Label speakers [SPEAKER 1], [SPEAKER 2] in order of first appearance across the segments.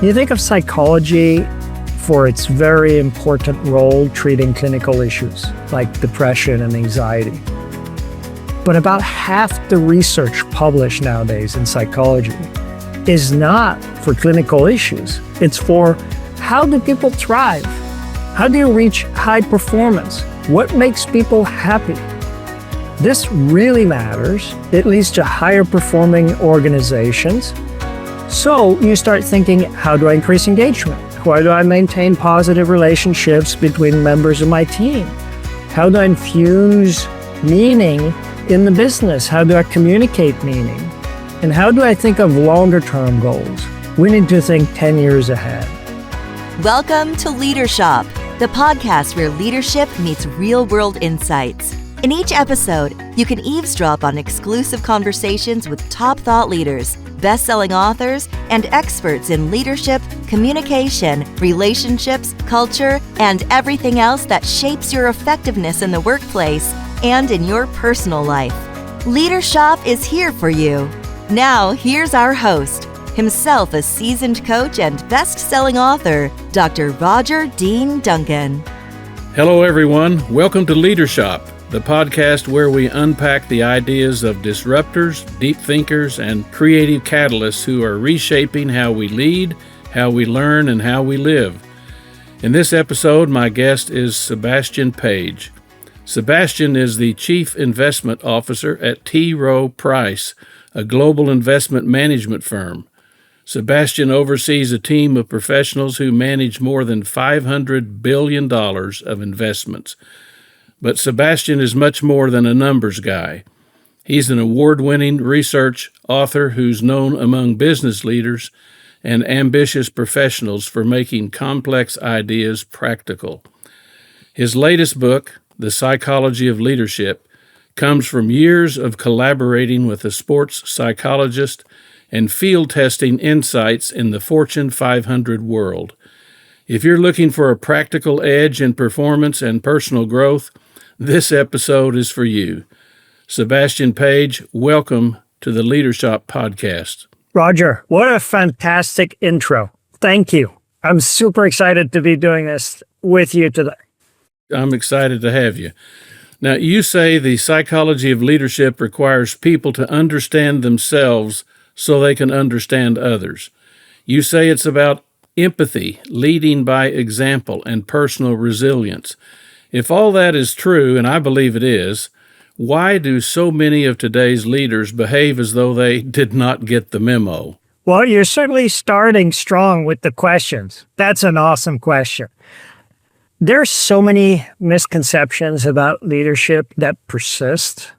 [SPEAKER 1] You think of psychology for its very important role treating clinical issues like depression and anxiety. But about half the research published nowadays in psychology is not for clinical issues. It's for how do people thrive? How do you reach high performance? What makes people happy? This really matters. It leads to higher performing organizations. So you start thinking, how do I increase engagement? How do I maintain positive relationships between members of my team? How do I infuse meaning in the business? How do I communicate meaning? And how do I think of longer term goals? We need to think 10 years ahead.
[SPEAKER 2] Welcome to Leadership, the podcast where leadership meets real-world insights. In each episode, you can eavesdrop on exclusive conversations with top thought leaders, best-selling authors, and experts in leadership, communication, relationships, culture, and everything else that shapes your effectiveness in the workplace and in your personal life. Leadership is here for you. Now, here's our host, himself a seasoned coach and best-selling author, Dr. Roger Dean Duncan.
[SPEAKER 3] Hello, everyone. Welcome to Leadership, the podcast where we unpack the ideas of disruptors, deep thinkers, and creative catalysts who are reshaping how we lead, how we learn, and how we live. In this episode, my guest is Sébastien Page. Sébastien is the Chief Investment Officer at Rowe Price, a global investment management firm. Sébastien oversees a team of professionals who manage more than $500 billion of investments. But Sébastien is much more than a numbers guy. He's an award-winning research author who's known among business leaders and ambitious professionals for making complex ideas practical. His latest book, The Psychology of Leadership, comes from years of collaborating with a sports psychologist and field testing insights in the Fortune 500 world. If you're looking for a practical edge in performance and personal growth, this episode is for you. Sébastien Page, welcome to the Leadership Podcast.
[SPEAKER 1] Roger, what a fantastic intro. Thank you. I'm super excited to be doing this with you today.
[SPEAKER 3] I'm excited to have you. Now, you say the psychology of leadership requires people to understand themselves so they can understand others. You say it's about empathy, leading by example, and personal resilience. If all that is true, and I believe it is, why do so many of today's leaders behave as though they did not get the memo?
[SPEAKER 1] Well, you're certainly starting strong with the questions. That's an awesome question. There's so many misconceptions about leadership that persist.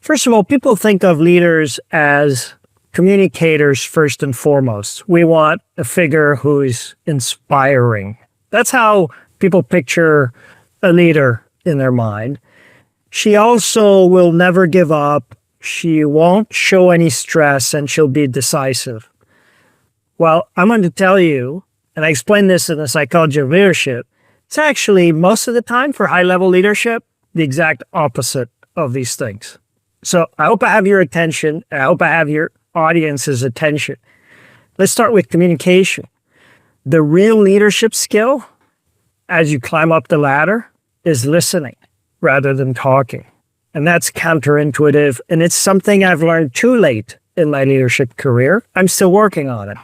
[SPEAKER 1] First of all, people think of leaders as communicators first and foremost. We want a figure who is inspiring. That's how people picture a leader in their mind. She also will never give up. She won't show any stress, and she'll be decisive. Well, I'm going to tell you, and I explain this in the psychology of leadership, it's actually most of the time for high-level leadership, the exact opposite of these things. So I hope I have your attention. I hope I have your audience's attention. Let's start with communication. The real leadership skill, as you climb up the ladder, is listening rather than talking. And that's counterintuitive. And it's something I've learned too late in my leadership career. I'm still working on it.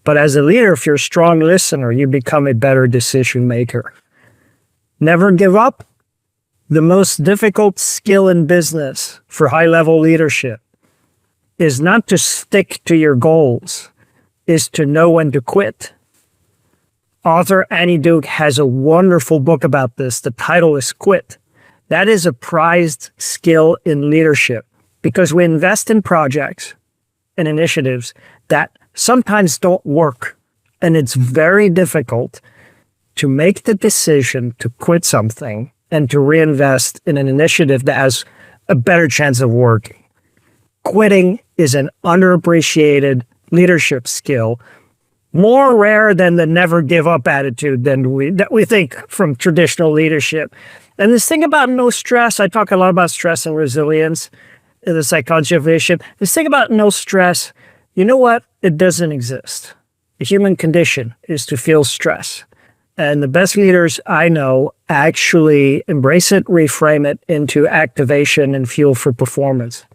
[SPEAKER 1] But as a leader, if you're a strong listener, you become a better decision maker. Never give up. The most difficult skill in business for high-level leadership is not to stick to your goals, is to know when to quit. Author Annie Duke has a wonderful book about this. The title is Quit. That is a prized skill in leadership because we invest in projects and initiatives that sometimes don't work. And it's very difficult to make the decision to quit something and to reinvest in an initiative that has a better chance of working. Quitting is an underappreciated leadership skill, more rare than the never give up attitude that we think from traditional leadership. And this thing about no stress, I talk a lot about stress and resilience in the psychology of leadership. This thing about no stress, you know what? It doesn't exist. The human condition is to feel stress. And the best leaders I know actually embrace it, reframe it into activation and fuel for performance.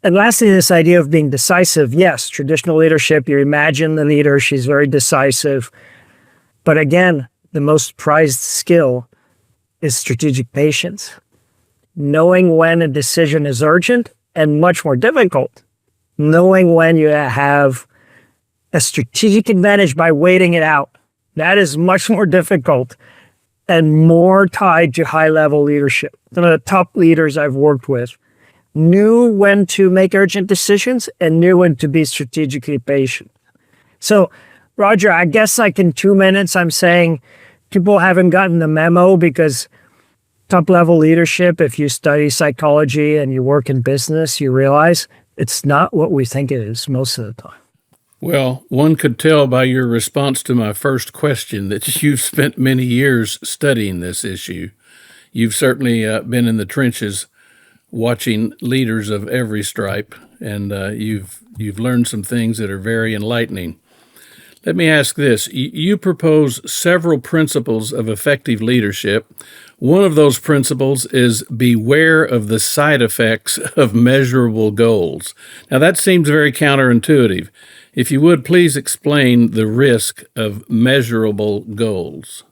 [SPEAKER 1] And lastly, this idea of being decisive. Yes, traditional leadership, you imagine the leader, she's very decisive. But again, the most prized skill is strategic patience. Knowing when a decision is urgent and much more difficult. Knowing when you have a strategic advantage by waiting it out. That is much more difficult and more tied to high-level leadership. Some of the top leaders I've worked with knew when to make urgent decisions and knew when to be strategically patient. So, Roger, I guess like in 2 minutes, I'm saying people haven't gotten the memo because top-level leadership, if you study psychology and you work in business, you realize it's not what we think it is most of the time.
[SPEAKER 3] Well, one could tell by your response to my first question that you've spent many years studying this issue. You've certainly been in the trenches watching leaders of every stripe, and you've learned some things that are very enlightening. Let me ask this. You propose several principles of effective leadership. One of those principles is beware of the side effects of measurable goals. Now, that seems very counterintuitive. If you would, please explain the risk of measurable goals.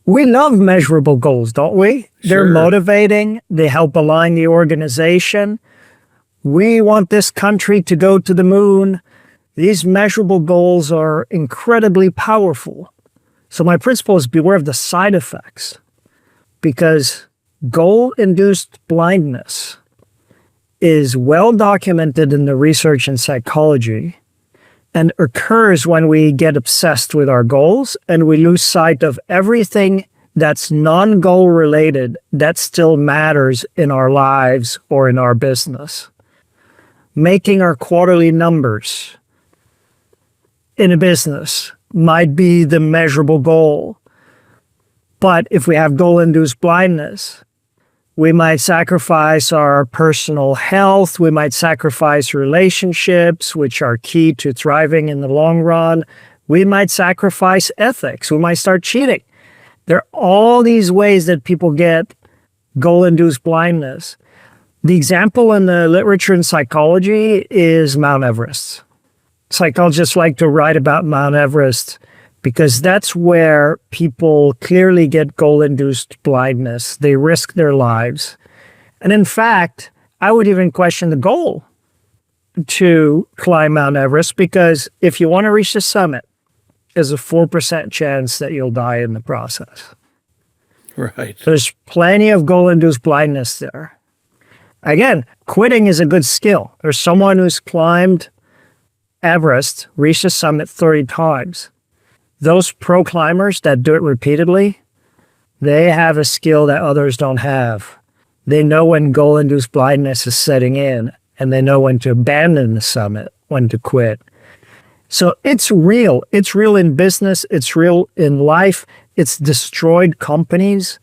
[SPEAKER 1] We love measurable goals, don't we? They're
[SPEAKER 3] Sure.
[SPEAKER 1] motivating. They help align the organization. We want this country to go to the moon. These measurable goals are incredibly powerful. So my principle is beware of the side effects, because goal-induced blindness is well documented in the research in psychology and occurs when we get obsessed with our goals and we lose sight of everything that's non-goal related that still matters in our lives or in our business. Making our quarterly numbers in a business might be the measurable goal. But if we have goal-induced blindness, we might sacrifice our personal health. We might sacrifice relationships, which are key to thriving in the long run. We might sacrifice ethics. We might start cheating. There are all these ways that people get goal-induced blindness. The example in the literature in psychology is Mount Everest. Psychologists like to write about Mount Everest because that's where people clearly get goal-induced blindness. They risk their lives. And in fact, I would even question the goal to climb Mount Everest, because if you want to reach the summit, there's a 4% chance that you'll die in the process.
[SPEAKER 3] Right.
[SPEAKER 1] There's plenty of goal-induced blindness there. Again, quitting is a good skill. There's someone who's climbed Everest, reached the summit 30 times. Those pro climbers that do it repeatedly, they have a skill that others don't have. They know when goal-induced blindness is setting in, and they know when to abandon the summit, when to quit. So it's real. It's real in business. It's real in life. It's destroyed companies.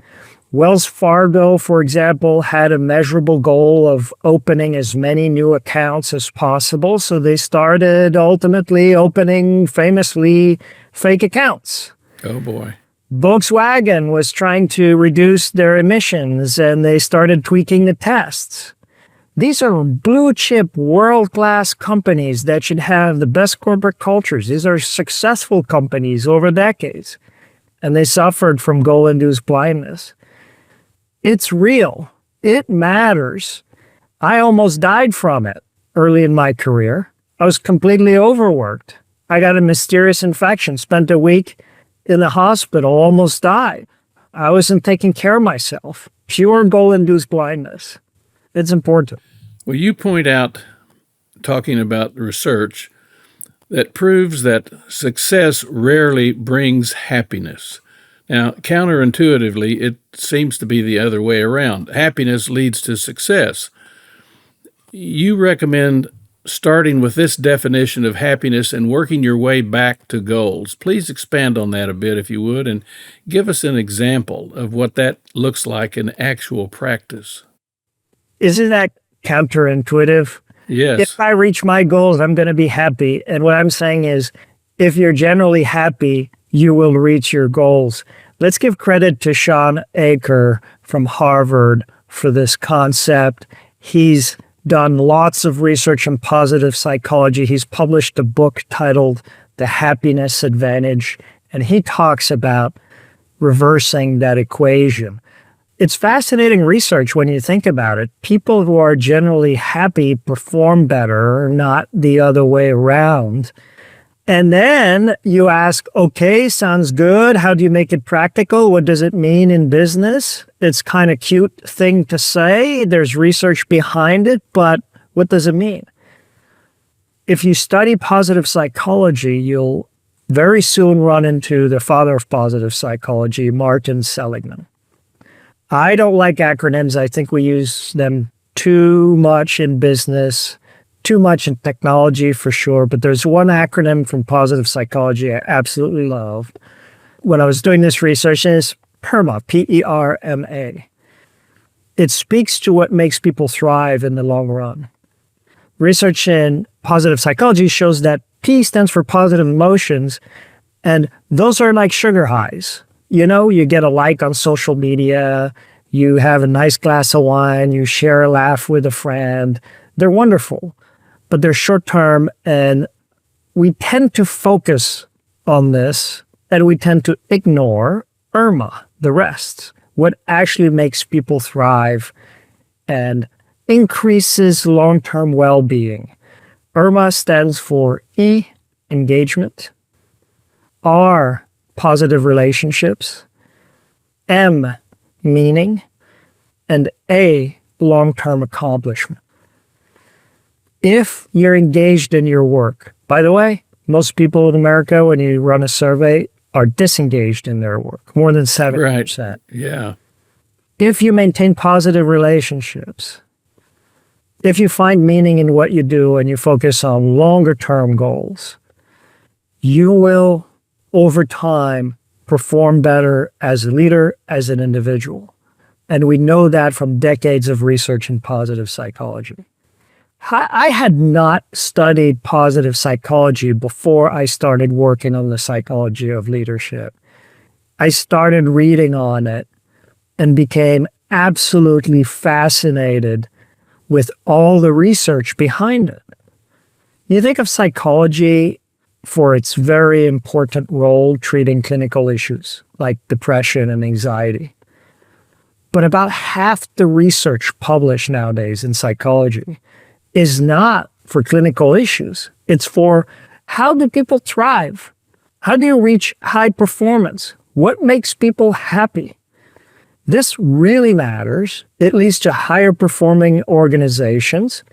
[SPEAKER 1] Wells Fargo, for example, had a measurable goal of opening as many new accounts as possible. So they started ultimately opening, famously, fake accounts.
[SPEAKER 3] Oh, boy.
[SPEAKER 1] Volkswagen was trying to reduce their emissions, and they started tweaking the tests. These are blue chip, world-class companies that should have the best corporate cultures. These are successful companies over decades, and they suffered from goal-induced blindness. It's real. It matters. I almost died from it early in my career. I was completely overworked. I got a mysterious infection, spent a week in the hospital, almost died. I wasn't taking care of myself. Pure goal-induced blindness. It's important.
[SPEAKER 3] Well, you point out, talking about research, that proves that success rarely brings happiness. Now, counterintuitively, it seems to be the other way around. Happiness leads to success. You recommend starting with this definition of happiness and working your way back to goals. Please expand on that a bit, if you would, and give us an example of what that looks like in actual practice.
[SPEAKER 1] Isn't that counterintuitive?
[SPEAKER 3] Yes.
[SPEAKER 1] If I reach my goals, I'm going to be happy. And what I'm saying is, If you're generally happy, you will reach your goals. Let's give credit to Sean Aker from Harvard for this concept. He's done lots of research in positive psychology. He's published a book titled The Happiness Advantage, and he talks about reversing that equation. It's fascinating research when you think about it. People who are generally happy perform better, not the other way around. And then you ask, okay, sounds good. How do you make it practical? What does it mean in business? It's kind of cute thing to say. There's research behind it, but what does it mean? If you study positive psychology, you'll very soon run into the father of positive psychology, Martin Seligman. I don't like acronyms. I think we use them too much in business, too much in technology for sure. But there's one acronym from positive psychology I absolutely love. When I was doing this research, it's PERMA, P-E-R-M-A. It speaks to what makes people thrive in the long run. Research in positive psychology shows that P stands for positive emotions, and those are like sugar highs. You know, you get a like on social media, you have a nice glass of wine, you share a laugh with a friend. They're wonderful, but they're short-term, and we tend to focus on this, and we tend to ignore IRMA, the rest, what actually makes people thrive and increases long-term well-being. IRMA stands for E, engagement, R, positive relationships, M, meaning, and A, long-term accomplishment. If you're engaged in your work, by the way, most people in America, when you run a survey, are disengaged in their work, more than 70%.
[SPEAKER 3] Right. Yeah.
[SPEAKER 1] If you maintain positive relationships, if you find meaning in what you do and you focus on longer-term goals, you will, over time, perform better as a leader, as an individual. And we know that from decades of research in positive psychology. I had not studied positive psychology before I started working on the psychology of leadership. I started reading on it and became absolutely fascinated with all the research behind it. You think of psychology for its very important role treating clinical issues like depression and anxiety. But about half the research published nowadays in psychology is not for clinical issues. It's for how do people thrive? How do you reach high performance? What makes people happy? This really matters. It leads to higher performing organizations.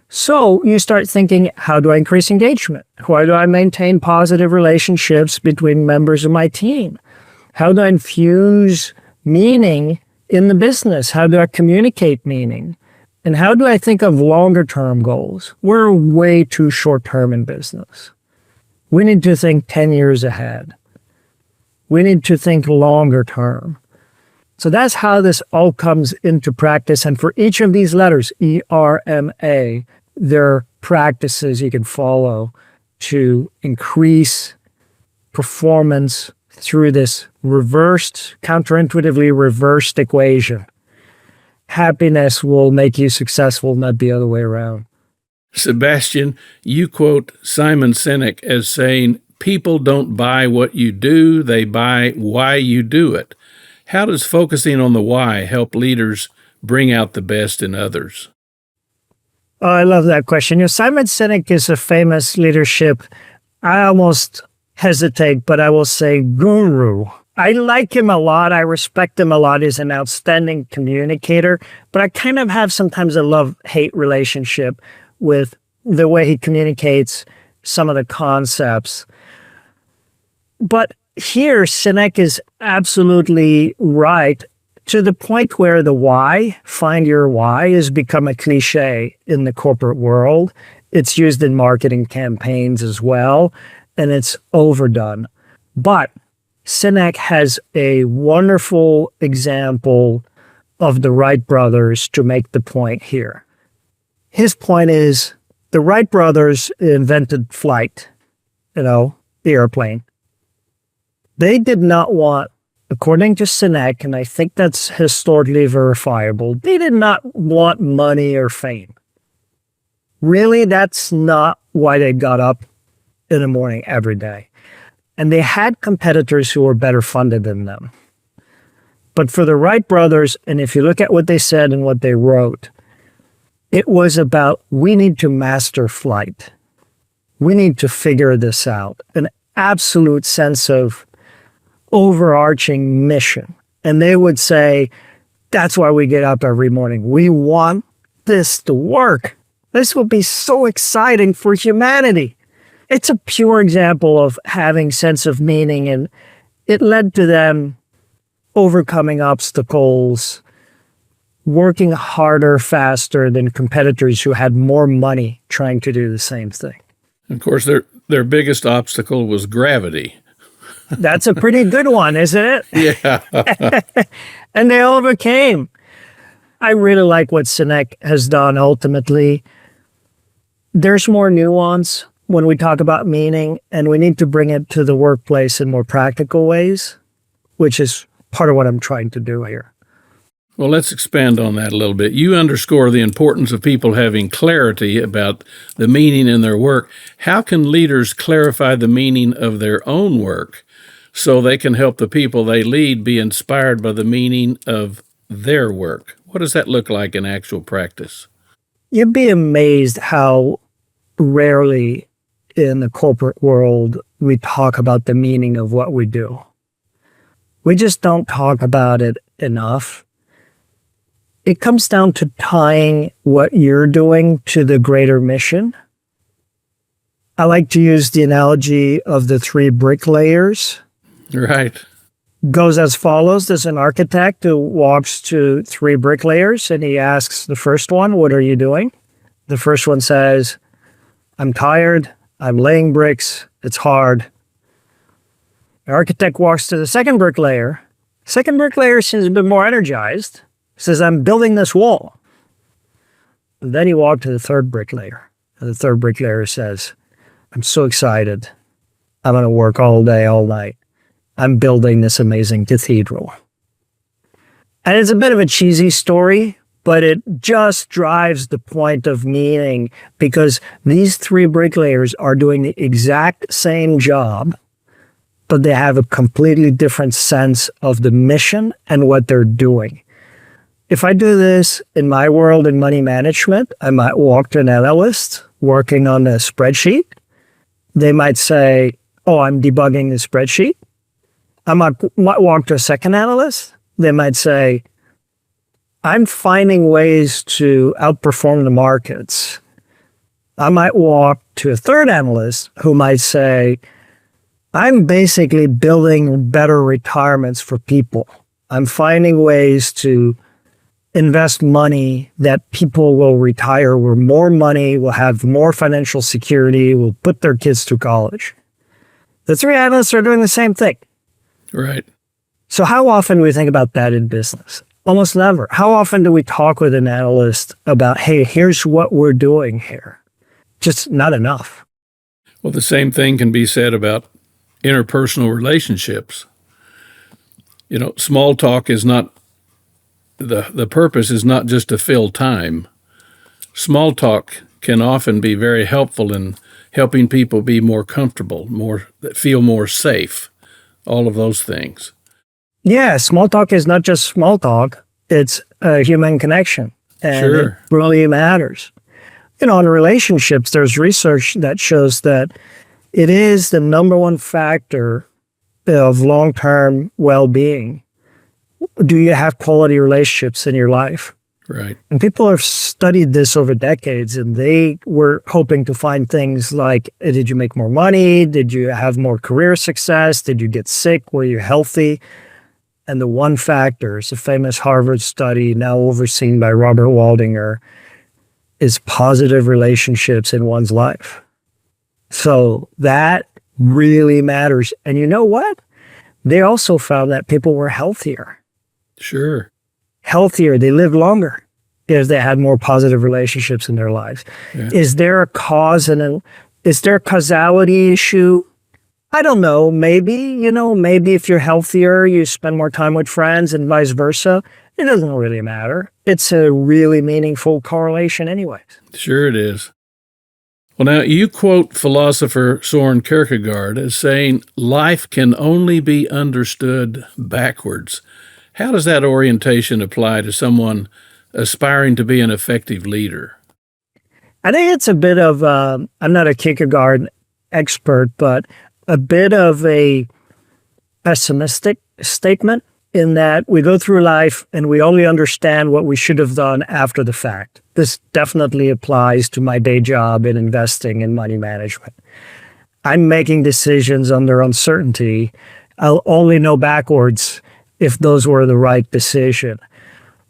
[SPEAKER 1] So you start thinking, how do I increase engagement? How do I maintain positive relationships between members of my team? How do I infuse meaning in the business? How do I communicate meaning? And how do I think of longer term goals? We're way too short term in business. We need to think 10 years ahead. We need to think longer term. So that's how this all comes into practice. And for each of these letters, E-R-M-A, there are practices you can follow to increase performance through this counterintuitively reversed equation. Happiness will make you successful, not the other way around.
[SPEAKER 3] Sebastian, you quote Simon Sinek as saying, people don't buy what you do, they buy why you do it. How does focusing on the why help leaders bring out the best in others?
[SPEAKER 1] Oh, I love that question. Simon Sinek is a famous leadership, I almost hesitate, but I will say guru. I like him a lot. I respect him a lot. He's an outstanding communicator, but I kind of have sometimes a love-hate relationship with the way he communicates some of the concepts. But here, Sinek is absolutely right to the point where the why, find your why, has become a cliche in the corporate world. It's used in marketing campaigns as well, and it's overdone. But Sinek has a wonderful example of the Wright brothers to make the point here. His point is the Wright brothers invented flight. airplane. They did not want, according to Sinek, and I think that's historically verifiable, they did not want money or fame. Really, that's not why they got up in the morning every day. And they had competitors who were better funded than them. But for the Wright brothers, and if you look at what they said and what they wrote, it was about, we need to master flight. We need to figure this out. An absolute sense of overarching mission. And they would say, that's why we get up every morning. We want this to work. This will be so exciting for humanity. It's a pure example of having sense of meaning, and it led to them overcoming obstacles, working harder, faster than competitors who had more money trying to do the same thing.
[SPEAKER 3] Of course, their biggest obstacle was gravity.
[SPEAKER 1] That's a pretty good one, isn't it?
[SPEAKER 3] Yeah.
[SPEAKER 1] And they overcame. I really like what Sinek has done ultimately. There's more nuance when we talk about meaning, and we need to bring it to the workplace in more practical ways, which is part of what I'm trying to do here.
[SPEAKER 3] Well, let's expand on that a little bit. You underscore the importance of people having clarity about the meaning in their work. How can leaders clarify the meaning of their own work so they can help the people they lead be inspired by the meaning of their work? What does that look like in actual practice?
[SPEAKER 1] You'd be amazed how rarely in the corporate world we talk about the meaning of what we do. We just don't talk about it enough. It comes down to tying what you're doing to the greater mission. I like to use the analogy of the 3 bricklayers.
[SPEAKER 3] Right.
[SPEAKER 1] Goes as follows. There's an architect who walks to 3 bricklayers and he asks the first one, what are you doing? The first one says, I'm tired. I'm laying bricks. It's hard. The architect walks to the second bricklayer. Second bricklayer seems a bit more energized. Says, I'm building this wall. And then he walked to the third bricklayer. And the third bricklayer says, I'm so excited. I'm going to work all day, all night. I'm building this amazing cathedral. And it's a bit of a cheesy story, but it just drives the point of meaning, because these 3 bricklayers are doing the exact same job, but they have a completely different sense of the mission and what they're doing. If I do this in my world in money management, I might walk to an analyst working on a spreadsheet. They might say, oh, I'm debugging the spreadsheet. I might walk to a second analyst. They might say, I'm finding ways to outperform the markets. I might walk to a third analyst who might say, I'm basically building better retirements for people. I'm finding ways to invest money that people will retire with more money, will have more financial security, will put their kids through college. The 3 analysts are doing the same thing.
[SPEAKER 3] Right.
[SPEAKER 1] So how often do we think about that in business? Almost never. How often do we talk with an analyst about, hey, here's what we're doing here? Just not enough.
[SPEAKER 3] Well, the same thing can be said about interpersonal relationships. You know, small talk is not, the purpose is not just to fill time. Small talk can often be very helpful in helping people be more comfortable, feel more safe, all of those things.
[SPEAKER 1] Yeah, small talk is not just small talk. It's a human connection. And
[SPEAKER 3] Sure.
[SPEAKER 1] It really matters. You know, in relationships, there's research that shows that it is the number one factor of long-term well-being. Do you have quality relationships in your life?
[SPEAKER 3] Right.
[SPEAKER 1] And people have studied this over decades, and they were hoping to find things like, did you make more money? Did you have more career success? Did you get sick? Were you healthy? And the one factor is a famous Harvard study now overseen by Robert Waldinger is positive relationships in one's life. So that really matters. And you know what? They also found that people were healthier.
[SPEAKER 3] Sure.
[SPEAKER 1] Healthier. They lived longer if they had more positive relationships in their lives. Yeah. Is there a cause is there a causality issue? I don't know. Maybe if you're healthier, you spend more time with friends and vice versa. It doesn't really matter. It's a really meaningful correlation anyways.
[SPEAKER 3] Sure it is. Well, now, you quote philosopher Soren Kierkegaard as saying, life can only be understood backwards. How does that orientation apply to someone aspiring to be an effective leader?
[SPEAKER 1] I think it's a bit of, I'm not a Kierkegaard expert, but a bit of a pessimistic statement in that we go through life and we only understand what we should have done after the fact. This definitely applies to my day job in investing and money management. I'm making decisions under uncertainty. I'll only know backwards if those were the right decision.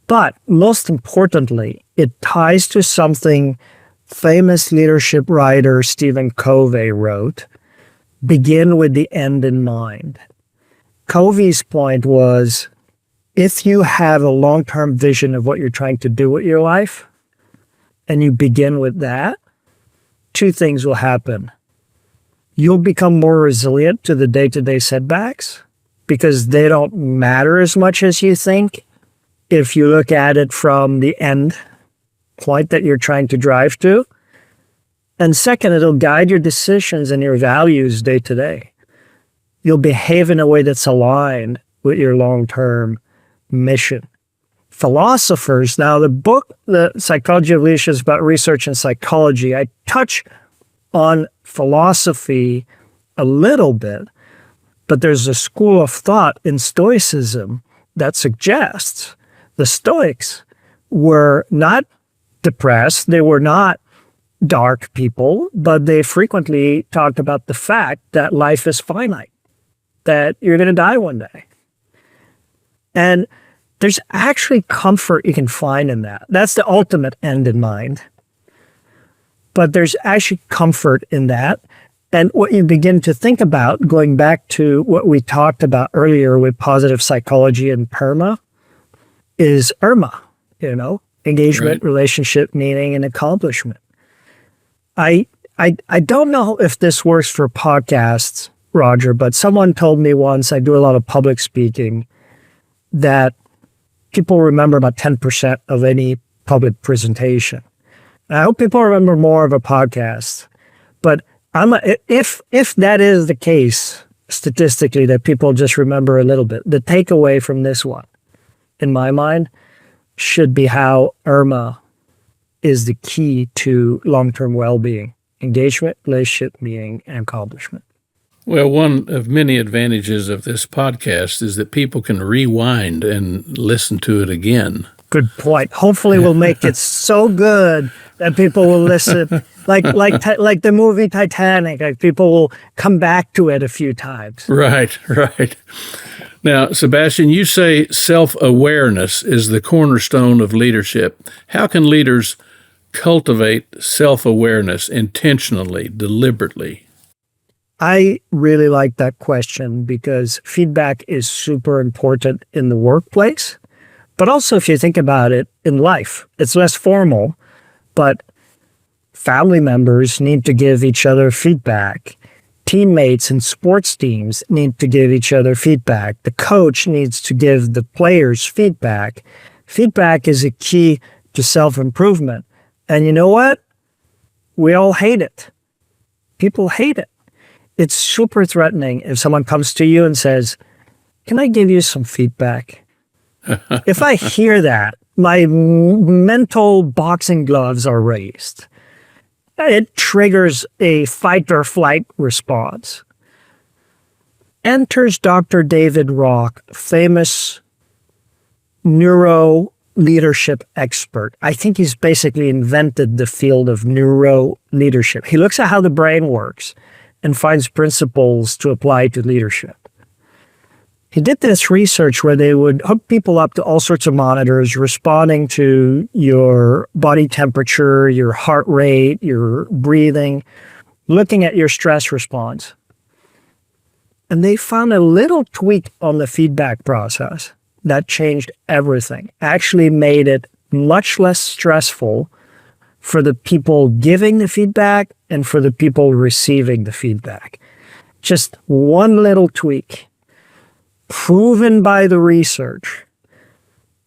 [SPEAKER 1] But most importantly, it ties to something famous leadership writer Stephen Covey wrote, begin with the end in mind. Covey's point was, if you have a long-term vision of what you're trying to do with your life, and you begin with that, two things will happen. You'll become more resilient to the day-to-day setbacks because they don't matter as much as you think if you look at it from the end point that you're trying to drive to. And second, it'll guide your decisions and your values day to day. You'll behave in a way that's aligned with your long-term mission. Philosophers, now the book, The Psychology of Leadership, is about research in psychology. I touch on philosophy a little bit, but there's a school of thought in Stoicism that suggests the Stoics were not depressed, they were not dark people, but they frequently talked about the fact that life is finite, that you're going to die one day. And there's actually comfort you can find in that. That's the ultimate end in mind. But there's actually comfort in that. And what you begin to think about, going back to what we talked about earlier with positive psychology and PERMA, is IRMA, engagement, right, relationship, meaning, and accomplishment. I don't know if this works for podcasts, Roger, but someone told me once, I do a lot of public speaking, that people remember about 10% of any public presentation. And I hope people remember more of a podcast. But if that is the case, statistically, that people just remember a little bit, the takeaway from this one, in my mind, should be how IRMA is the key to long-term well-being: engagement, relationship, meaning, and accomplishment.
[SPEAKER 3] Well, one of many advantages of this podcast is that people can rewind and listen to it again.
[SPEAKER 1] Good point. Hopefully we'll make it so good that people will listen, like the movie Titanic, like people will come back to it a few times.
[SPEAKER 3] Right. Now, Sébastien, you say self-awareness is the cornerstone of leadership. How can leaders cultivate self-awareness intentionally, deliberately?
[SPEAKER 1] I really like that question because feedback is super important in the workplace. But also, if you think about it in life, it's less formal, but family members need to give each other feedback. Teammates in sports teams need to give each other feedback. The coach needs to give the players feedback. Feedback is a key to self-improvement. And you know what? We all hate it. People hate it. It's super threatening if someone comes to you and says, "Can I give you some feedback?" If I hear that, my mental boxing gloves are raised. It triggers a fight or flight response. Enters Dr. David Rock, famous neuroleadership expert. I think he's basically invented the field of neuroleadership. He looks at how the brain works and finds principles to apply to leadership. He did this research where they would hook people up to all sorts of monitors responding to your body temperature, your heart rate, your breathing, looking at your stress response. And they found a little tweak on the feedback process that changed everything, actually made it much less stressful for the people giving the feedback and for the people receiving the feedback. Just one little tweak, proven by the research,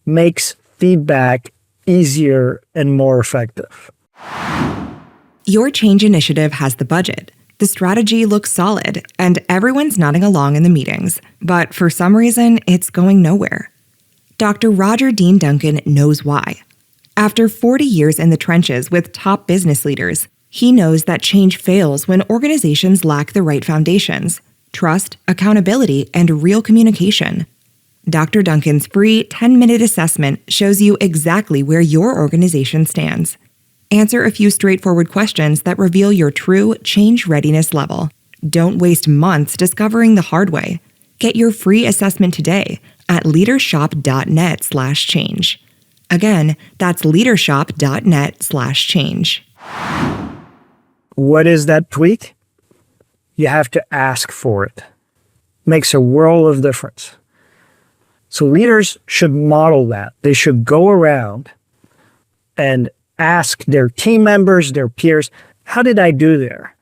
[SPEAKER 1] makes feedback easier and more effective.
[SPEAKER 4] Your change initiative has the budget. The strategy looks solid, and everyone's nodding along in the meetings. But for some reason, it's going nowhere. Dr. Roger Dean Duncan knows why. After 40 years in the trenches with top business leaders, he knows that change fails when organizations lack the right foundations: trust, accountability, and real communication. Dr. Duncan's free 10-minute assessment shows you exactly where your organization stands. Answer a few straightforward questions that reveal your true change readiness level. Don't waste months discovering the hard way. Get your free assessment today at leadershop.net/change. Again, that's leadershop.net/change.
[SPEAKER 1] What is that tweak? You have to ask for it. Makes a world of difference. So leaders should model that. They should go around and ask their team members, their peers, how did I do there?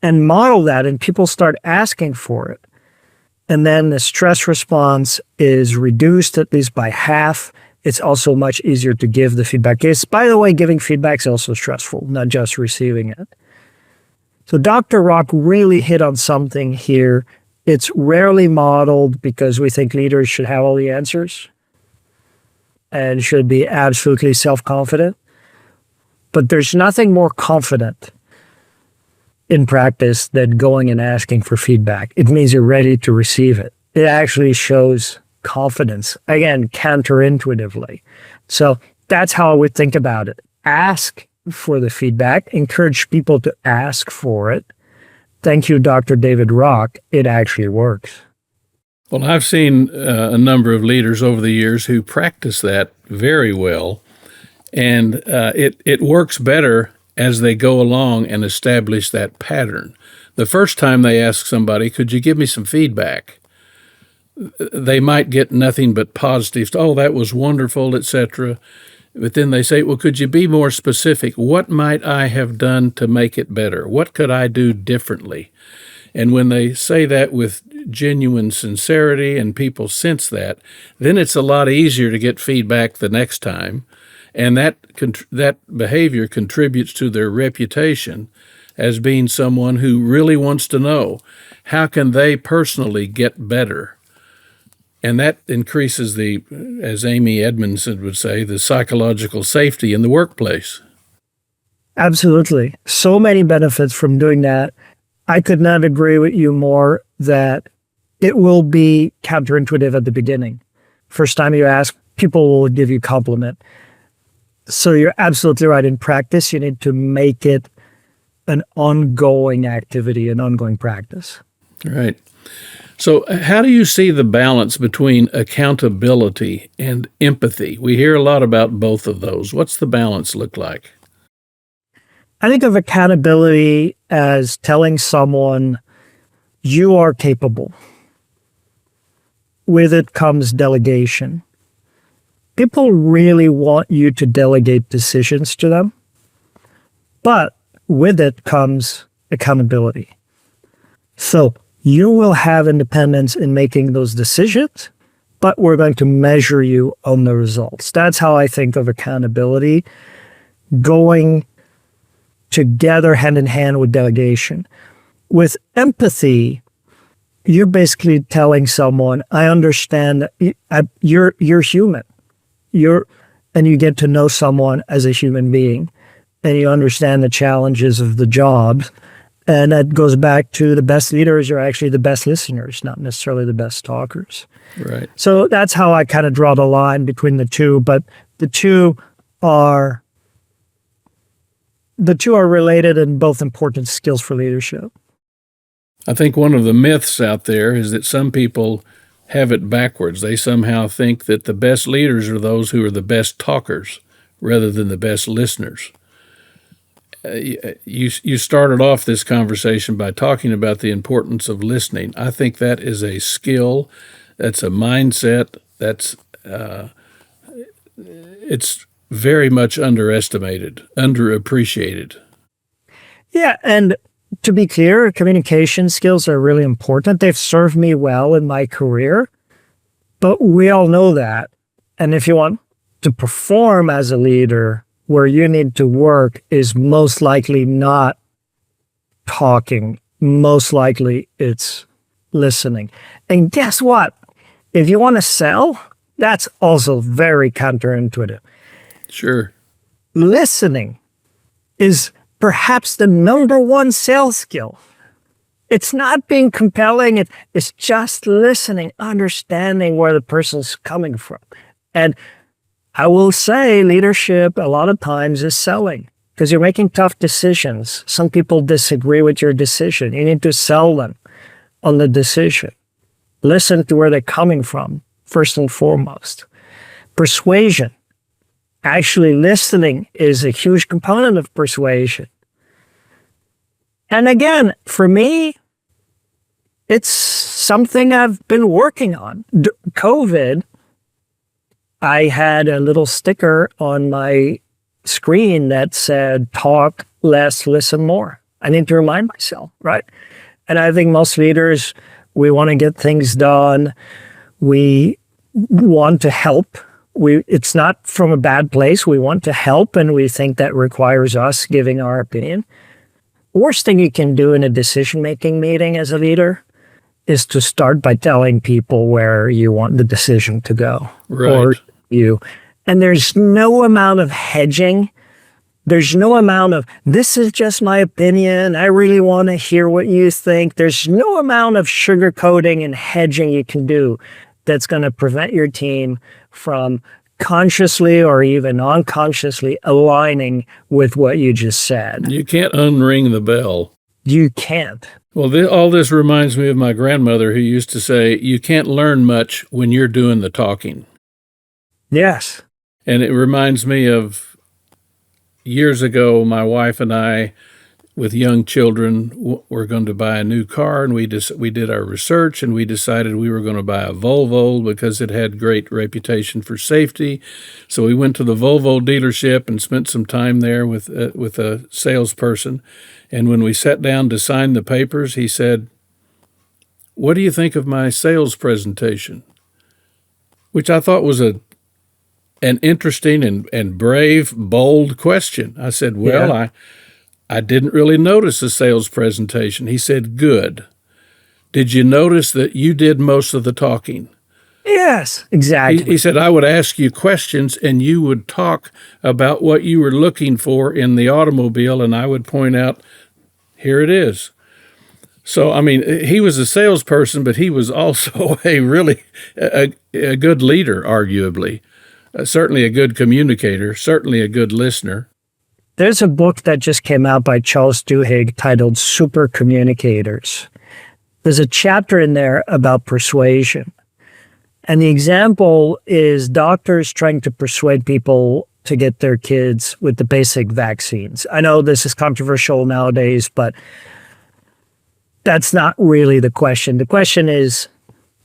[SPEAKER 1] And model that, and people start asking for it. And then the stress response is reduced at least by half. It's also much easier to give the feedback. By the way, giving feedback is also stressful, not just receiving it. So Dr. Rock really hit on something here. It's rarely modeled because we think leaders should have all the answers and should be absolutely self-confident. But there's nothing more confident in practice than going and asking for feedback. It means you're ready to receive it. It actually shows confidence, again, counterintuitively. So that's how I would think about it. Ask for the feedback, encourage people to ask for it. Thank you, Dr. David Rock. It actually works.
[SPEAKER 3] Well, I've seen a number of leaders over the years who practice that very well, and it works better as they go along and establish that pattern. The first time they ask somebody, could you give me some feedback? They might get nothing but positives. Oh, that was wonderful, etc. But then they say, well, could you be more specific? What might I have done to make it better? What could I do differently? And when they say that with genuine sincerity and people sense that, then it's a lot easier to get feedback the next time. And that behavior contributes to their reputation as being someone who really wants to know how can they personally get better. And that increases the, as Amy Edmondson would say, the psychological safety in the workplace.
[SPEAKER 1] Absolutely. So many benefits from doing that. I could not agree with you more that it will be counterintuitive at the beginning. First time you ask, people will give you compliment. So you're absolutely right. In practice, you need to make it an ongoing activity, an ongoing practice.
[SPEAKER 3] Right. So how do you see the balance between accountability and empathy? We hear a lot about both of those. What's the balance look like?
[SPEAKER 1] I think of accountability as telling someone you are capable. With it comes delegation. People really want you to delegate decisions to them, but with it comes accountability. So you will have independence in making those decisions, but we're going to measure you on the results. That's how I think of accountability, going together hand in hand with delegation. With empathy, you're basically telling someone, I understand that you're human. And you get to know someone as a human being, and you understand the challenges of the job. And that goes back to the best leaders are actually the best listeners, not necessarily the best talkers.
[SPEAKER 3] Right.
[SPEAKER 1] So that's how I kind of draw the line between the two. But the two are related and both important skills for leadership.
[SPEAKER 3] I think one of the myths out there is that some people have it backwards. They somehow think that the best leaders are those who are the best talkers rather than the best listeners. You started off this conversation by talking about the importance of listening. I think that is a skill, that's a mindset, it's very much underestimated, underappreciated.
[SPEAKER 1] Yeah, and to be clear, communication skills are really important. They've served me well in my career, but we all know that. And if you want to perform as a leader, where you need to work is most likely not talking. Most likely it's listening. And guess what? If you want to sell, that's also very counterintuitive.
[SPEAKER 3] Sure.
[SPEAKER 1] Listening is perhaps the number one sales skill. It's not being compelling. It's just listening, understanding where the person's coming from. And I will say leadership a lot of times is selling because you're making tough decisions. Some people disagree with your decision. You need to sell them on the decision. Listen to where they're coming from, first and foremost. Persuasion. Actually, listening is a huge component of persuasion. And again, for me, it's something I've been working on. COVID, I had a little sticker on my screen that said, talk less, listen more. I need to remind myself, right? And I think most leaders, we want to get things done. We want to help. It's not from a bad place. We want to help, and we think that requires us giving our opinion. Worst thing you can do in a decision-making meeting as a leader is to start by telling people where you want the decision to go.
[SPEAKER 3] Right.
[SPEAKER 1] Or you. And there's no amount of hedging. There's no amount of, this is just my opinion. I really want to hear what you think. There's no amount of sugarcoating and hedging you can do that's going to prevent your team from consciously or even unconsciously aligning with what you just said.
[SPEAKER 3] You can't unring the bell.
[SPEAKER 1] You can't.
[SPEAKER 3] Well, all this reminds me of my grandmother who used to say, you can't learn much when you're doing the talking.
[SPEAKER 1] Yes.
[SPEAKER 3] And it reminds me of years ago, my wife and I, with young children, were going to buy a new car, and we did our research, and we decided we were going to buy a Volvo because it had great reputation for safety. So we went to the Volvo dealership and spent some time there with a salesperson. And when we sat down to sign the papers, he said, "What do you think of my sales presentation?" Which I thought was an interesting and brave, bold question. I said, well,
[SPEAKER 1] Yeah.
[SPEAKER 3] I didn't really notice the sales presentation. He said, good. Did you notice that you did most of the talking?
[SPEAKER 1] Yes, exactly.
[SPEAKER 3] He said, I would ask you questions and you would talk about what you were looking for in the automobile, and I would point out, here it is. So, I mean, he was a salesperson, but he was also a good leader, arguably. Certainly a good communicator, certainly a good listener.
[SPEAKER 1] There's a book that just came out by Charles Duhigg titled Super Communicators. There's a chapter in there about persuasion. And the example is doctors trying to persuade people to get their kids with the basic vaccines. I know this is controversial nowadays, but that's not really the question. The question is,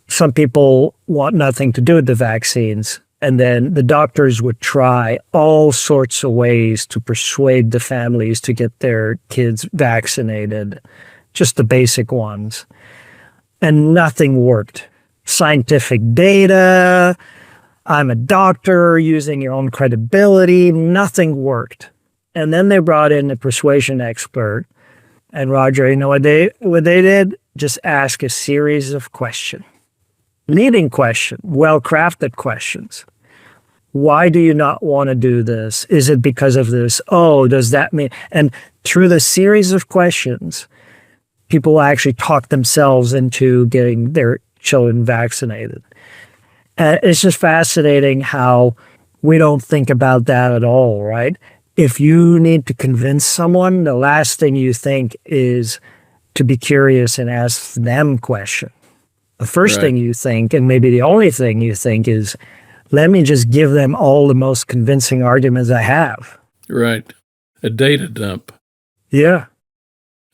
[SPEAKER 1] some people want nothing to do with the vaccines. And then the doctors would try all sorts of ways to persuade the families to get their kids vaccinated, just the basic ones. And nothing worked. Scientific data, I'm a doctor, using your own credibility, nothing worked. And then they brought in a persuasion expert. And Roger, you know what they did? Just ask a series of questions. Leading question, well-crafted questions. Why do you not want to do this? Is it because of this? Oh, does that mean? And through the series of questions, people actually talk themselves into getting their children vaccinated. It's just fascinating how we don't think about that at all, right? If you need to convince someone, the last thing you think is to be curious and ask them questions. The first thing you think, and maybe the only thing you think, is, let me just give them all the most convincing arguments I have.
[SPEAKER 3] Right. A data dump.
[SPEAKER 1] Yeah.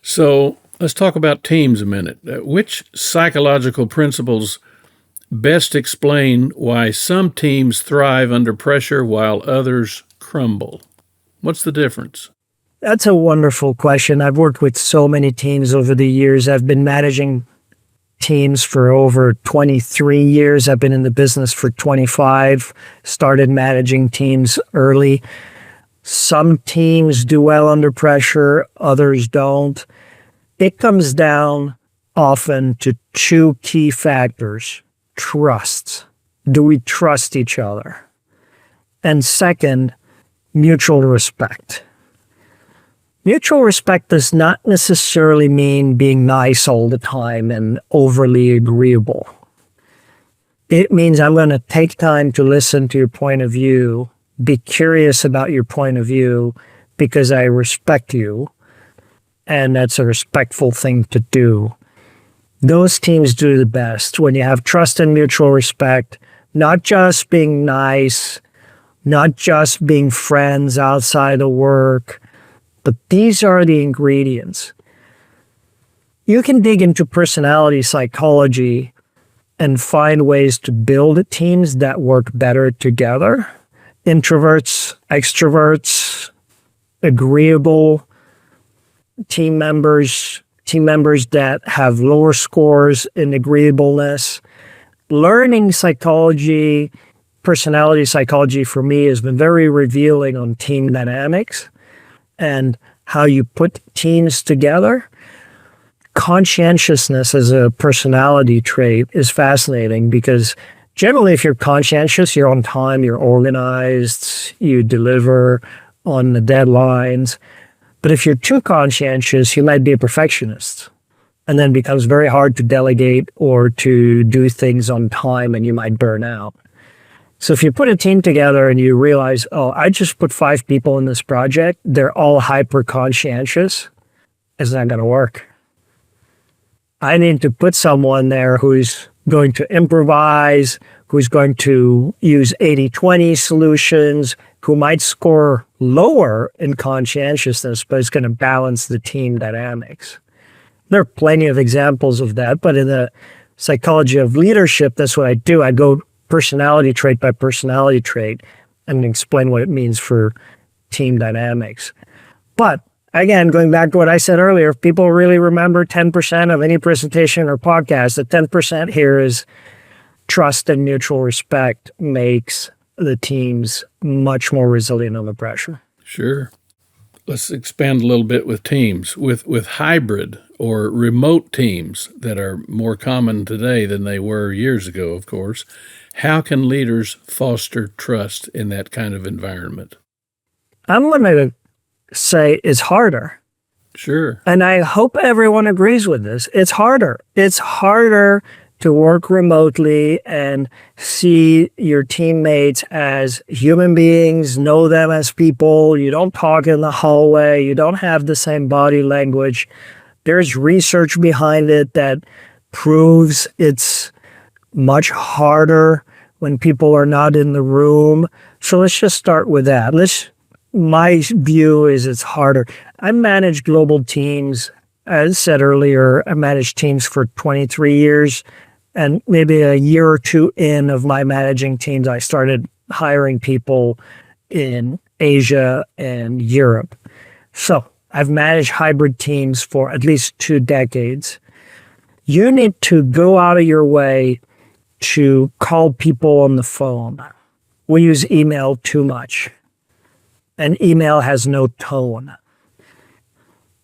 [SPEAKER 3] So let's talk about teams a minute. Which psychological principles best explain why some teams thrive under pressure while others crumble? What's the difference?
[SPEAKER 1] That's a wonderful question. I've worked with so many teams over the years. I've been managing teams for over 23 years. I've been in the business for 25, started managing teams early. Some teams do well under pressure, others don't. It comes down often to two key factors. Trust. Do we trust each other? And second, mutual respect. Mutual respect does not necessarily mean being nice all the time and overly agreeable. It means I'm going to take time to listen to your point of view, be curious about your point of view because I respect you, and that's a respectful thing to do. Those teams do the best when you have trust and mutual respect, not just being nice, not just being friends outside of work, but these are the ingredients. You can dig into personality psychology and find ways to build teams that work better together. Introverts, extroverts, agreeable team members that have lower scores in agreeableness. Learning psychology, personality psychology for me has been very revealing on team dynamics and how you put teams together. Conscientiousness as a personality trait is fascinating because generally if you're conscientious, you're on time, you're organized, you deliver on the deadlines. But if you're too conscientious, you might be a perfectionist and then it becomes very hard to delegate or to do things on time and you might burn out. So if you put a team together and you realize, oh, I just put 5 people in this project, they're all hyper conscientious, it's not going to work. I need to put someone there who's going to improvise, who's going to use 80-20 solutions, who might score lower in conscientiousness, but it's going to balance the team dynamics. There are plenty of examples of that, but in the psychology of leadership, that's what I do. I go personality trait by personality trait and explain what it means for team dynamics. But again, going back to what I said earlier, if people really remember 10% of any presentation or podcast, the 10% here is trust and mutual respect makes the teams much more resilient under pressure.
[SPEAKER 3] Sure. Let's expand a little bit with teams. With hybrid or remote teams that are more common today than they were years ago, of course, how can leaders foster trust in that kind of environment?
[SPEAKER 1] I'm going to say it's harder.
[SPEAKER 3] Sure.
[SPEAKER 1] And I hope everyone agrees with this. It's harder. It's harder to work remotely and see your teammates as human beings, know them as people. You don't talk in the hallway. You don't have the same body language. There's research behind it that proves it's much harder when people are not in the room. So let's just start with that. My view is it's harder. I manage global teams. As said earlier, I managed teams for 23 years. And maybe a year or two in of my managing teams, I started hiring people in Asia and Europe. So I've managed hybrid teams for at least 2 decades. You need to go out of your way to call people on the phone. We use email too much, and email has no tone.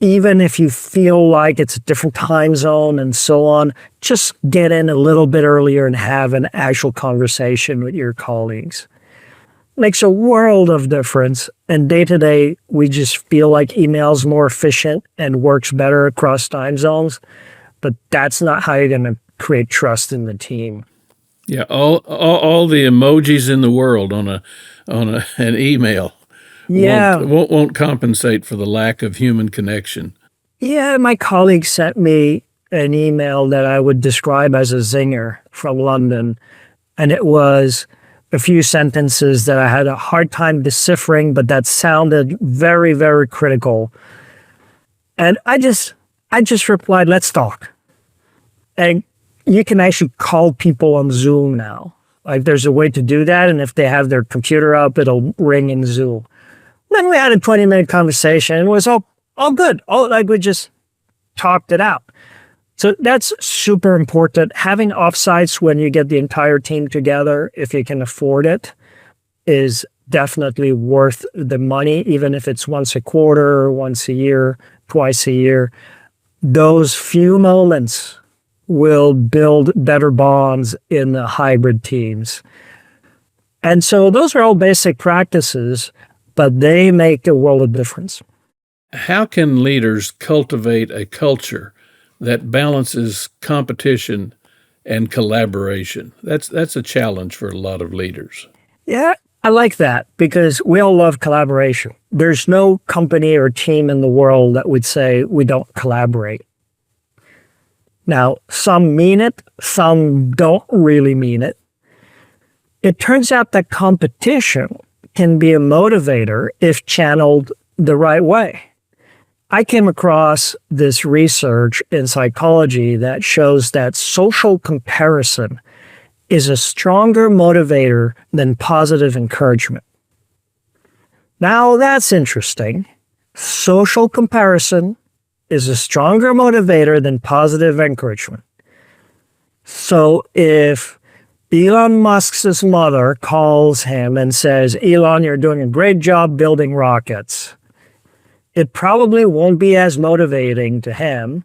[SPEAKER 1] Even if you feel like it's a different time zone and so on, just get in a little bit earlier and have an actual conversation with your colleagues. Makes a world of difference. And day to day, we just feel like email is more efficient and works better across time zones. But that's not how you're going to create trust in the team.
[SPEAKER 3] Yeah, all the emojis in the world on an email.
[SPEAKER 1] Yeah.
[SPEAKER 3] Won't compensate for the lack of human connection.
[SPEAKER 1] Yeah, my colleague sent me an email that I would describe as a zinger from London. And it was a few sentences that I had a hard time deciphering, but that sounded very, very critical. And I just replied, let's talk. And you can actually call people on Zoom now. Like there's a way to do that. And if they have their computer up, it'll ring in Zoom. Then we had a 20-minute conversation. It was all good. We just talked it out. So that's super important. Having offsites when you get the entire team together, if you can afford it, is definitely worth the money, even if it's once a quarter, once a year, twice a year. Those few moments will build better bonds in the hybrid teams. And so those are all basic practices, but they make a world of difference.
[SPEAKER 3] How can leaders cultivate a culture that balances competition and collaboration? That's a challenge for a lot of leaders.
[SPEAKER 1] Yeah, I like that because we all love collaboration. There's no company or team in the world that would say we don't collaborate. Now, some mean it, some don't really mean it. It turns out that competition can be a motivator if channeled the right way. I came across this research in psychology that shows that social comparison is a stronger motivator than positive encouragement. Now, that's interesting. Social comparison is a stronger motivator than positive encouragement. So if Elon Musk's mother calls him and says, Elon, you're doing a great job building rockets, it probably won't be as motivating to him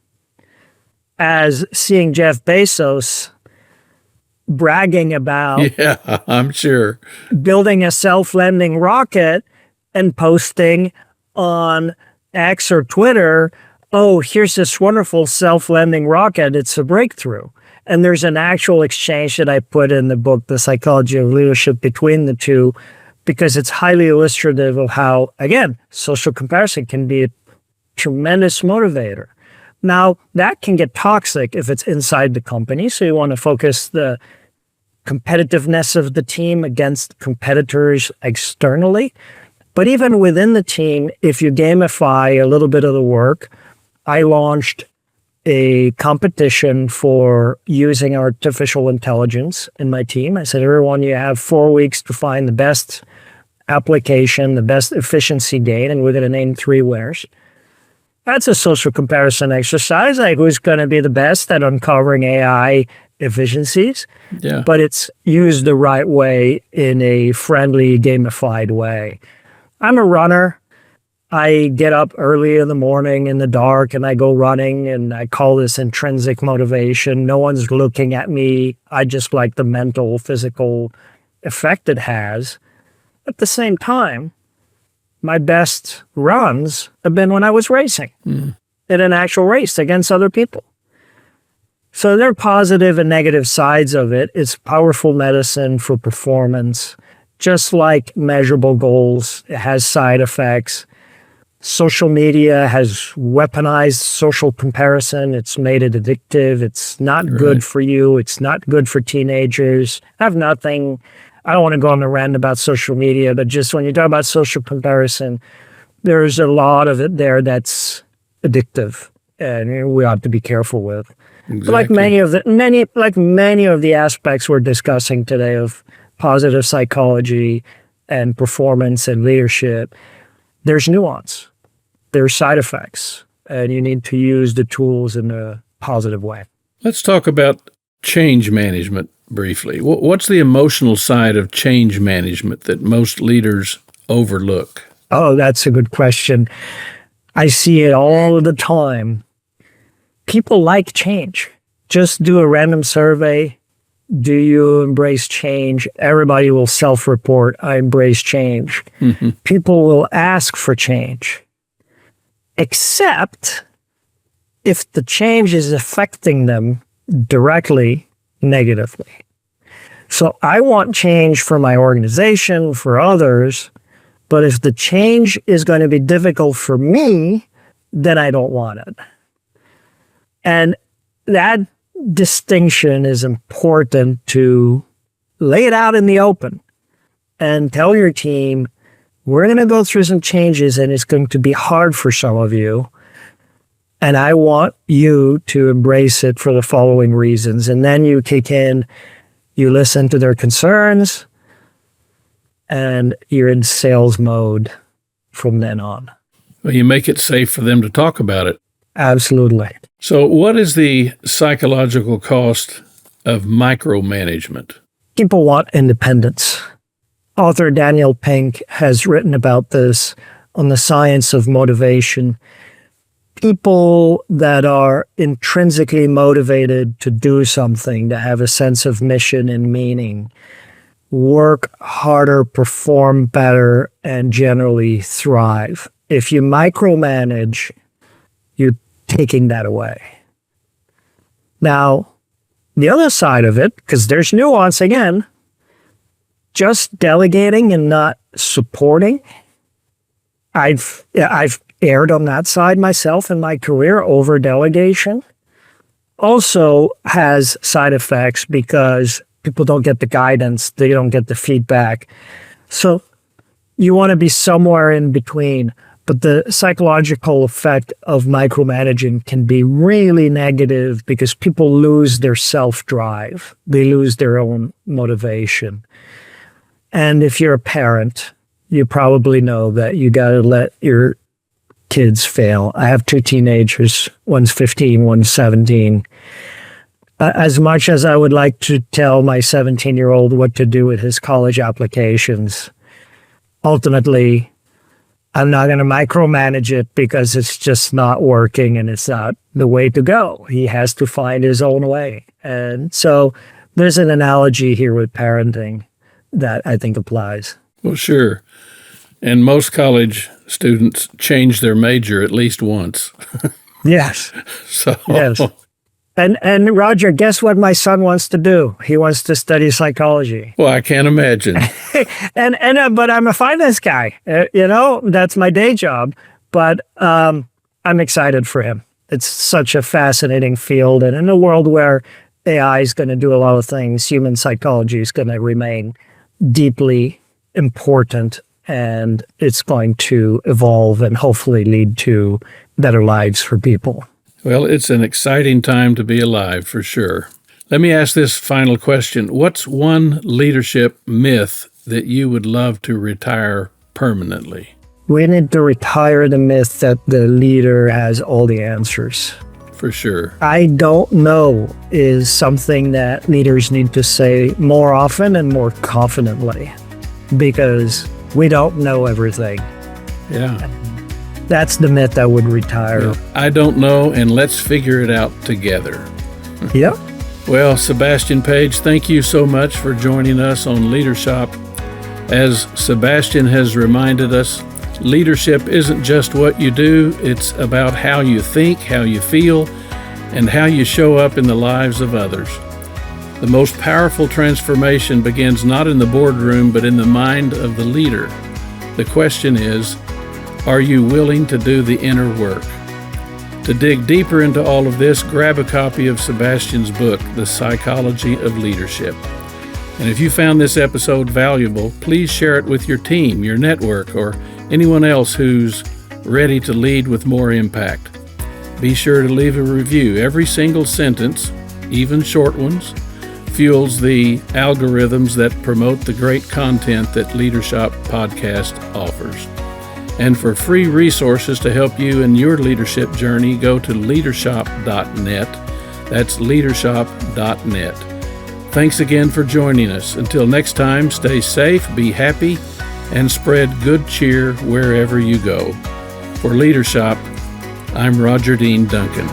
[SPEAKER 1] as seeing Jeff Bezos bragging about
[SPEAKER 3] I'm sure
[SPEAKER 1] building a self-landing rocket and posting on X or Twitter, oh, here's this wonderful self-landing rocket. It's a breakthrough. And there's an actual exchange that I put in the book, The Psychology of Leadership, between the two, because it's highly illustrative of how, again, social comparison can be a tremendous motivator. Now, that can get toxic if it's inside the company. So you want to focus the competitiveness of the team against competitors externally. But even within the team, if you gamify a little bit of the work, I launched a competition for using artificial intelligence in my team. I said, everyone, you have 4 weeks to find the best application, the best efficiency gain, and we're going to name 3 winners. That's a social comparison exercise, like who's going to be the best at uncovering AI efficiencies.
[SPEAKER 3] Yeah.
[SPEAKER 1] But it's used the right way in a friendly, gamified way. I'm a runner. I get up early in the morning in the dark and I go running, and I call this intrinsic motivation. No one's looking at me. I just like the mental, physical effect it has. At the same time, my best runs have been when I was racing in an actual race against other people. So there are positive and negative sides of it. It's powerful medicine for performance. Just like measurable goals, it has side effects. Social media has weaponized social comparison. It's made it addictive. It's not good for you. It's not good for teenagers. I don't want to go on a rant about social media, but just when you talk about social comparison, there's a lot of it there that's addictive, and we ought to be careful with.
[SPEAKER 3] Exactly.
[SPEAKER 1] But like many of the aspects we're discussing today of positive psychology and performance and leadership, there's nuance, there's side effects, and you need to use the tools in a positive way.
[SPEAKER 3] Let's talk about change management briefly. What's the emotional side of change management that most leaders overlook?
[SPEAKER 1] Oh, that's a good question. I see it all the time. People like change. Just do a random survey. Do you embrace change? Everybody will self-report, I embrace change. Mm-hmm. People will ask for change, except if the change is affecting them directly negatively. So I want change for my organization, for others, but if the change is going to be difficult for me, then I don't want it. And that distinction is important to lay it out in the open and tell your team, we're going to go through some changes and it's going to be hard for some of you. And I want you to embrace it for the following reasons. And then you kick in, you listen to their concerns, and you're in sales mode from then on.
[SPEAKER 3] Well, you make it safe for them to talk about it.
[SPEAKER 1] Absolutely.
[SPEAKER 3] So what is the psychological cost of micromanagement?
[SPEAKER 1] People want independence. Author Daniel Pink has written about this on the science of motivation. People that are intrinsically motivated to do something, to have a sense of mission and meaning, work harder, perform better, and generally thrive. If you micromanage, you're taking that away. Now, the other side of it, because there's nuance again, just delegating and not supporting. I've erred on that side myself in my career, over delegation. Also has side effects because people don't get the guidance, they don't get the feedback. So you want to be somewhere in between. But the psychological effect of micromanaging can be really negative because people lose their self-drive. They lose their own motivation. And if you're a parent, you probably know that you got to let your kids fail. I have 2 teenagers, one's 15, one's 17. As much as I would like to tell my 17-year-old what to do with his college applications, ultimately, I'm not going to micromanage it because it's just not working and it's not the way to go. He has to find his own way. And so there's an analogy here with parenting that I think applies.
[SPEAKER 3] Well, sure. And most college students change their major at least once.
[SPEAKER 1] Yes.
[SPEAKER 3] So
[SPEAKER 1] yes. And Roger, guess what my son wants to do? He wants to study psychology.
[SPEAKER 3] Well, I can't imagine.
[SPEAKER 1] But I'm a finance guy. That's my day job. But I'm excited for him. It's such a fascinating field. And in a world where AI is going to do a lot of things, human psychology is going to remain deeply important. And it's going to evolve and hopefully lead to better lives for people.
[SPEAKER 3] Well, it's an exciting time to be alive, for sure. Let me ask this final question. What's one leadership myth that you would love to retire permanently?
[SPEAKER 1] We need to retire the myth that the leader has all the answers.
[SPEAKER 3] For sure.
[SPEAKER 1] I don't know is something that leaders need to say more often and more confidently, because we don't know everything.
[SPEAKER 3] Yeah.
[SPEAKER 1] That's the myth that would retire.
[SPEAKER 3] Yeah. I don't know, and let's figure it out together.
[SPEAKER 1] Yep.
[SPEAKER 3] Well, Sébastien Page, thank you so much for joining us on Leadership. As Sébastien has reminded us, leadership isn't just what you do, it's about how you think, how you feel, and how you show up in the lives of others. The most powerful transformation begins not in the boardroom, but in the mind of the leader. The question is, are you willing to do the inner work? To dig deeper into all of this, grab a copy of Sébastien's book, The Psychology of Leadership. And if you found this episode valuable, please share it with your team, your network, or anyone else who's ready to lead with more impact. Be sure to leave a review. Every single sentence, even short ones, fuels the algorithms that promote the great content that Leadership Podcast offers. And for free resources to help you in your leadership journey, go to leadership.net. That's leadership.net. Thanks again for joining us. Until next time, stay safe, be happy, and spread good cheer wherever you go. For Leadership, I'm Roger Dean Duncan.